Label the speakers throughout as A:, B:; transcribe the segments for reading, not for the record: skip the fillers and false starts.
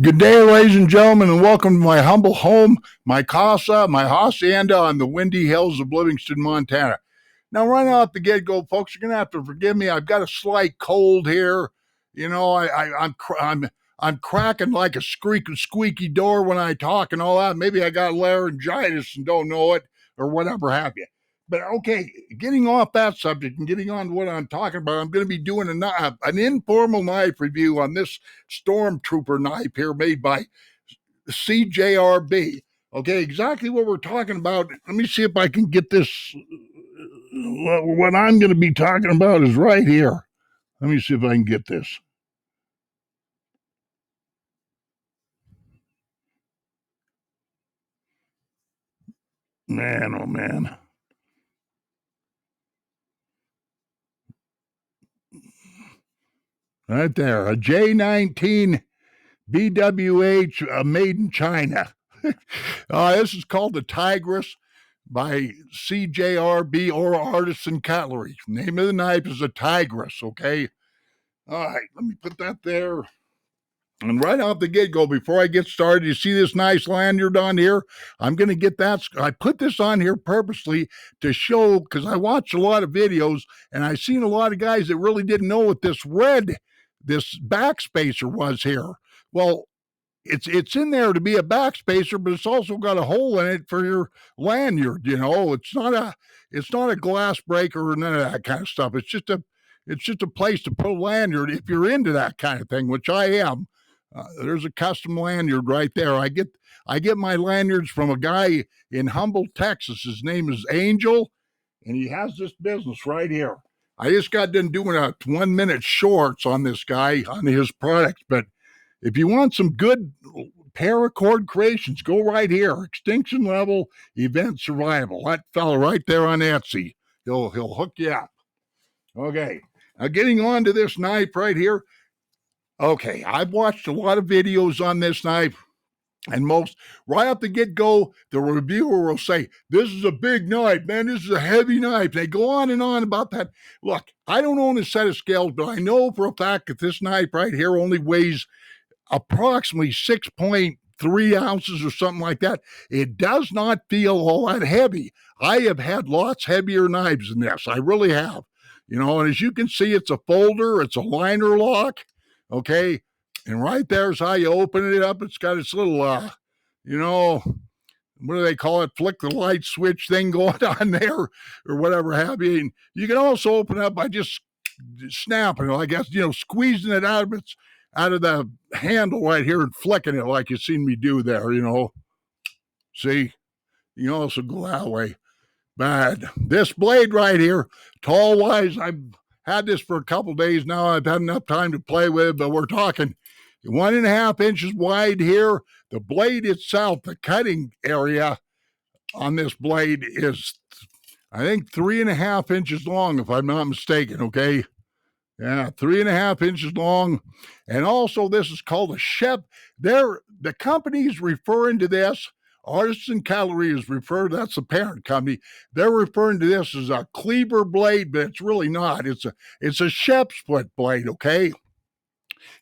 A: Good day, ladies and gentlemen, and welcome to my humble home, my casa, my hacienda on the windy hills of Livingston, Montana. Now, right off the get-go, folks, you're gonna have to forgive me. I've got a slight cold here. You know, I'm cracking like a squeaky door when I talk and all that. Maybe I got laryngitis and don't know it, or whatever have you. But okay, getting off that subject and getting on to what I'm talking about, I'm going to be doing an informal knife review on this Stormtrooper knife here made by Cjrb. Okay, exactly what we're talking about. Let me see if I can get this. What I'm going to be talking about is right here. Let me see if I can get this. Man, oh man. Right there. A J19BWH made in China. This is called the Tigris by Cjrb or Artisan Cutlery. Name of the knife is a Tigris, okay? All right, let me put that there. And right off the get-go, before I get started, you see this nice lanyard on here? I'm going to get that. I put this on here purposely to show, because I watched a lot of videos, and I seen a lot of guys that really didn't know what this backspacer was here. Well, it's in there to be a backspacer, but it's also got a hole in it for your lanyard. You know, it's not a glass breaker or none of that kind of stuff. It's just a place to put a lanyard if you're into that kind of thing, which I am. There's a custom lanyard right there. I get my lanyards from a guy in Humble, Texas. His name is Angel, and he has this business right here. I just got done doing a 1 minute shorts on this guy on his products, but if you want some good paracord creations, go right here. Extinction Level Event Survival. That fella right there on Etsy. He'll hook you up. Okay. Now getting on to this knife right here. Okay, I've watched a lot of videos on this knife, and most right off the get-go, the reviewer will say, "This is a big knife, man. This is a heavy knife." They go on and on about that. Look, I don't own a set of scales, but I know for a fact that this knife right here only weighs approximately 6.3 ounces or something like that. It does not feel all that heavy. I have had lots heavier knives than this. I really have. You know, and as you can see, it's a folder, it's a liner lock. Okay. And right there's how you open it up. It's got its little, you know, what do they call it? Flick the light switch thing going on there or whatever have you. And you can also open it up by just snapping it, I guess, squeezing it out of the handle right here and flicking it like you seen me do there, See, you can also go that way. But this blade right here, tall wise, I've had this for a couple days now. I've had enough time to play with, but we're talking 1.5 inches wide here. The blade itself, the cutting area on this blade is, I think, 3.5 inches long, if I'm not mistaken. Okay. Yeah, 3.5 inches long. And also, this is called a Shep. The company's referring to this. Artisan Cutlery is referred, that's the parent company. They're referring to this as a cleaver blade, but it's really not. It's a Shep split blade, okay?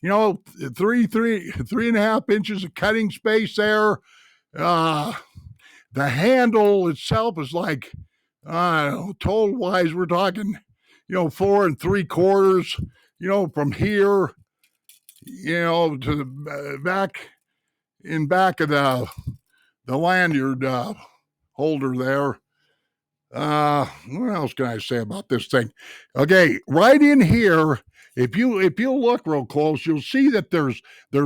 A: 3.5 inches of cutting space there. The handle itself is like, I don't know, total wise, we're talking, 4 3/4, from here, to the back of the lanyard holder there. What else can I say about this thing? Okay, right in here, if you look real close, you'll see that there's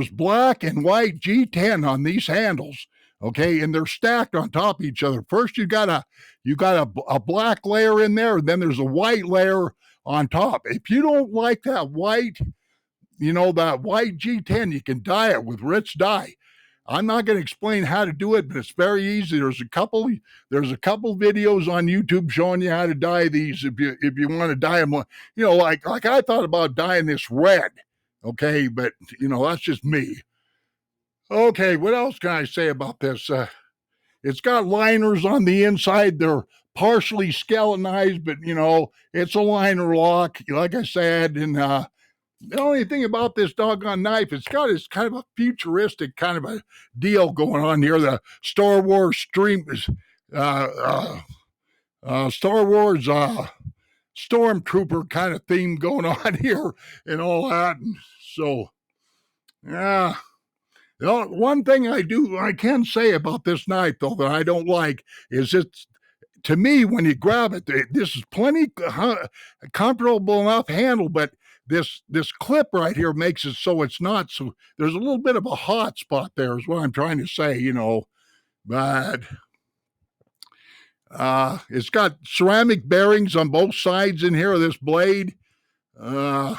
A: black and white G10 on these handles. Okay, and they're stacked on top of each other. First, you got a black layer in there, and then there's a white layer on top. If you don't like that white, that white G10, you can dye it with rich dye. I'm not going to explain how to do it, but it's very easy. There's a couple videos on YouTube showing you how to dye these if you want to dye them. Like I thought about dyeing this red, okay, but that's just me. Okay, what else can I say about this? It's got liners on the inside. They're partially skeletonized, but it's a liner lock, like I said, and The only thing about this doggone knife, it's got this kind of a futuristic kind of a deal going on here. The Star Wars Star Wars stormtrooper kind of theme going on here and all that. And so, yeah. One thing I can say about this knife though that I don't like is it's, to me, when you grab it, this is plenty comfortable enough handle, but this clip right here makes it so it's not so. There's a little bit of a hot spot there, is what I'm trying to say, But it's got ceramic bearings on both sides in here of this blade. The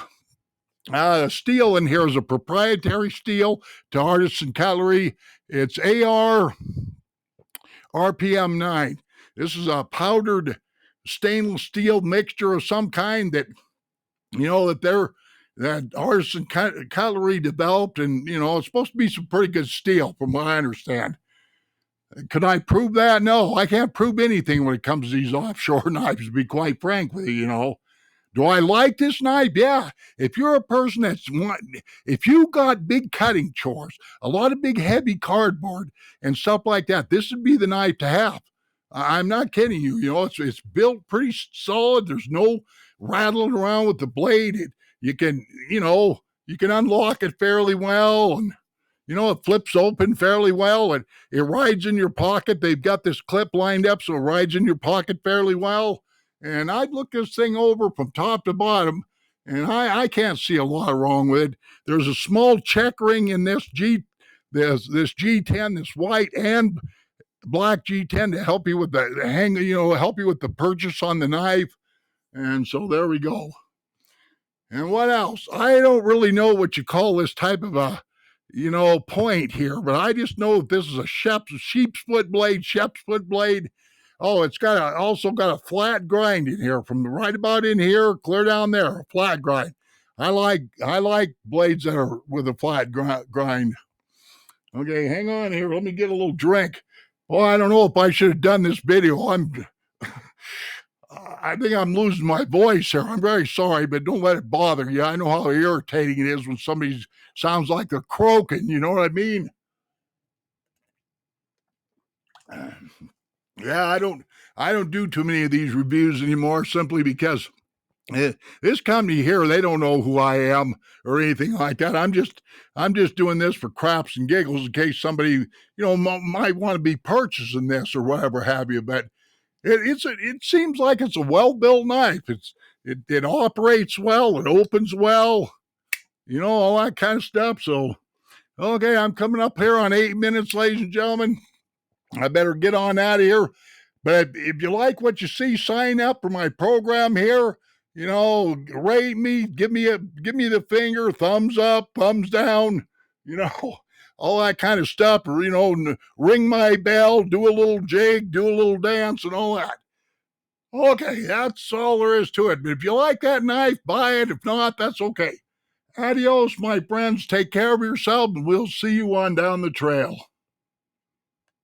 A: steel in here is a proprietary steel to Artisan Cutlery. It's AR RPM 9. This is a powdered stainless steel mixture of some kind that, that Artisan Cutlery developed, and, it's supposed to be some pretty good steel from what I understand. Could I prove that? No, I can't prove anything when it comes to these offshore knives, to be quite frank with you, Do I like this knife? Yeah. If you're a person if you got big cutting chores, a lot of big heavy cardboard and stuff like that, this would be the knife to have. I'm not kidding you. It's built pretty solid. There's no rattling around with the blade. You can unlock it fairly well, and it flips open fairly well, and it rides in your pocket. They've got this clip lined up so it rides in your pocket fairly well. And I'd look this thing over from top to bottom, and I can't see a lot wrong with it. There's a small check ring in this this G10, this white and black G10 to help you with help you with the purchase on the knife. And so there we go. And what else? I don't really know what you call this type of a, point here, but I just know that this is a sheep split blade. Oh, it's also got a flat grind in here from right about in here, clear down there, a flat grind. I like blades that are with a flat grind. Okay, hang on here. Let me get a little drink. Oh, I don't know if I should have done this video. I think I'm losing my voice here. I'm very sorry, but don't let it bother you. I know how irritating it is when somebody sounds like they're croaking. You know what I mean? Yeah, I don't do too many of these reviews anymore, simply because this company here, they don't know who I am or anything like that. I'm just doing this for craps and giggles in case somebody, might want to be purchasing this or whatever have you. But it seems like it's a well-built knife. It operates well, it opens well, all that kind of stuff. So, okay, I'm coming up here on 8 minutes, ladies and gentlemen. I better get on out of here. But if you like what you see, sign up for my program here. Rate me, give me the finger, thumbs up, thumbs down, all that kind of stuff. Or, ring my bell, do a little jig, do a little dance, and all that. Okay, that's all there is to it. But if you like that knife, buy it. If not, that's okay. Adios, my friends. Take care of yourself, and we'll see you on down the trail.